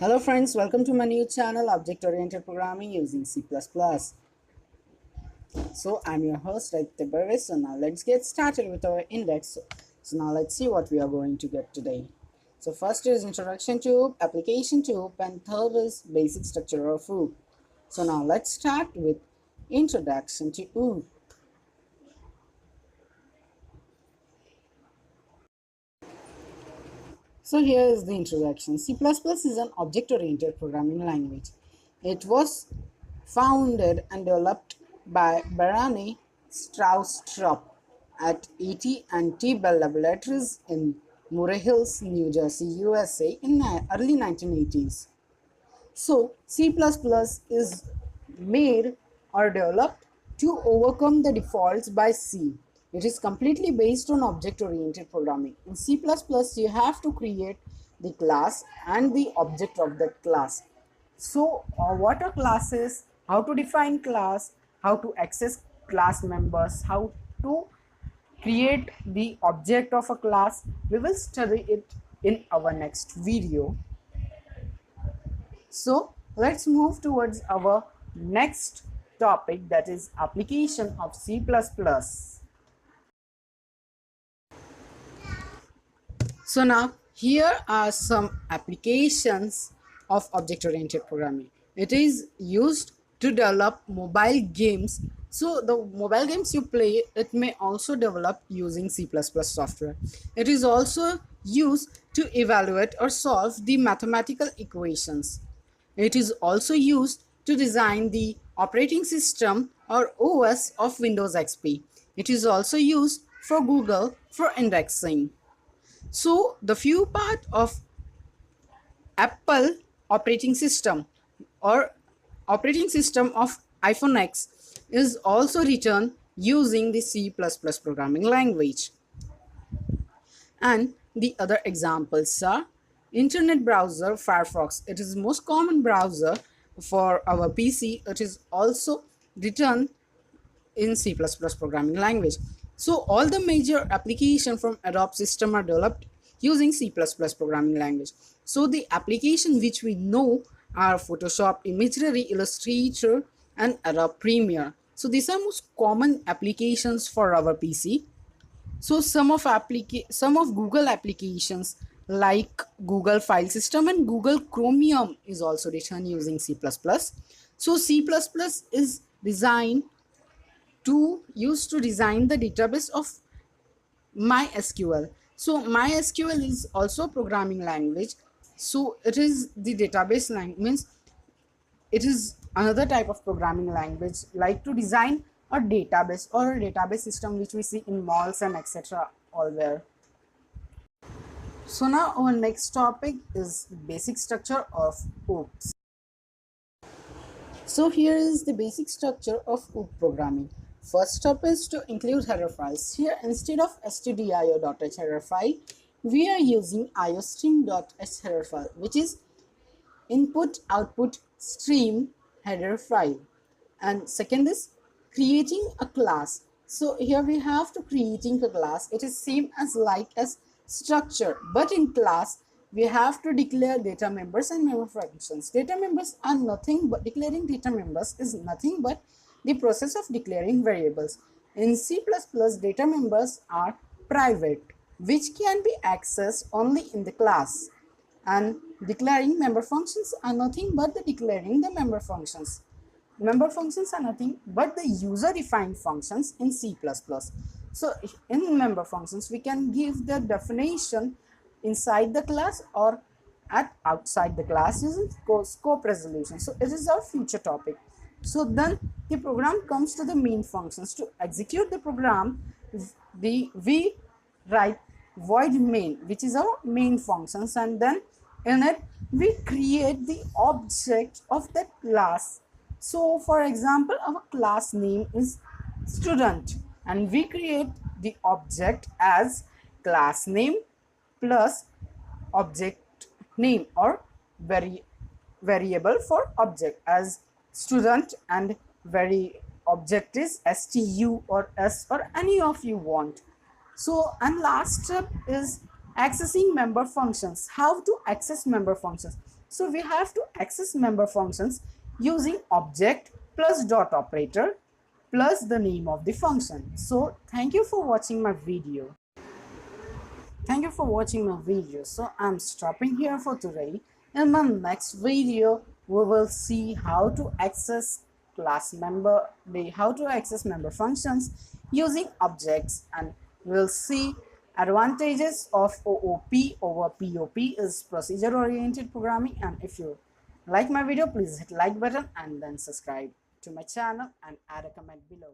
Hello friends, welcome to my new channel Object-Oriented Programming using C++. So I'm your host Aditya Barvis. So now let's get started with our index. So now let's see what we are going to get today. So first is introduction to OOP, application to OOP, and third is basic structure of OOP. So now let's start with introduction to OOP. So here is the introduction. C++ is an object-oriented programming language. It was founded and developed by Barney Stroustrup at ET&T Bell Laboratories in Murray Hills, New Jersey, USA in early 1980s. So C++ is made or developed to overcome the defaults by C. It is completely based on object-oriented programming. In C++, you have to create the class and the object of that class. So what a class is, how to define class, how to access class members, how to create the object of a class, we will study it in our next video. So let's move towards our next topic, that is application of C++. So now here are some applications of object-oriented programming. It is used to develop mobile games. So the mobile games you play, it may also develop using C++ software. It is also used to evaluate or solve the mathematical equations. It is also used to design the operating system or OS of Windows XP. It is also used for Google for indexing. So the few part of Apple operating system or operating system of iPhone X is also written using the C++ programming language. And the other examples are internet browser Firefox. It is most common browser for our PC. It is also written in C++ programming language. So all the major applications from Adobe system are developed using C++ programming language. So the application which we know are Photoshop, Imagery, Illustrator, and Adobe Premiere. So these are most common applications for our PC. So some of Google applications like Google File System and Google Chromium is also written using C++. So C++ is designed to use to design the database of MySQL. So MySQL is also a programming language. So it is the database language, means it is another type of programming language like to design a database or a database system which we see in malls and etc. all there. So now our next topic is the basic structure of OOPs. So here is the basic structure of OOP programming. First step is to include header files. Here instead of stdio.h header file, we are using iostream.h header file, which is input output stream header file. And second is creating a class. So here we have to creating a class. It is same as like as structure, but in class we have to declare data members and member functions. Data members are nothing but declaring data members is nothing but the process of declaring variables. In C++, data members are private, which can be accessed only in the class. And declaring member functions are nothing but the declaring the member functions. Member functions are nothing but the user defined functions in C++. So in member functions, we can give the definition inside the class or at outside the class using scope resolution. So it is our future topic. So then the program comes to the main functions. To execute the program, we write void main, which is our main functions, and then in it we create the object of that class. So for example, our class name is student and we create the object as class name plus object name or variable for object as student, and object is stu or s or any of you want. So and last step is accessing member functions. How to access member functions? So we have to access member functions using object plus dot operator plus the name of the function. So thank you for watching my video. Thank you for watching my video. So I'm stopping here for today. In my next video, we will see how to access how to access member functions using objects, and we'll see advantages of OOP over POP is procedure oriented programming. And if you like my video, please hit like button and then subscribe to my channel and add a comment below.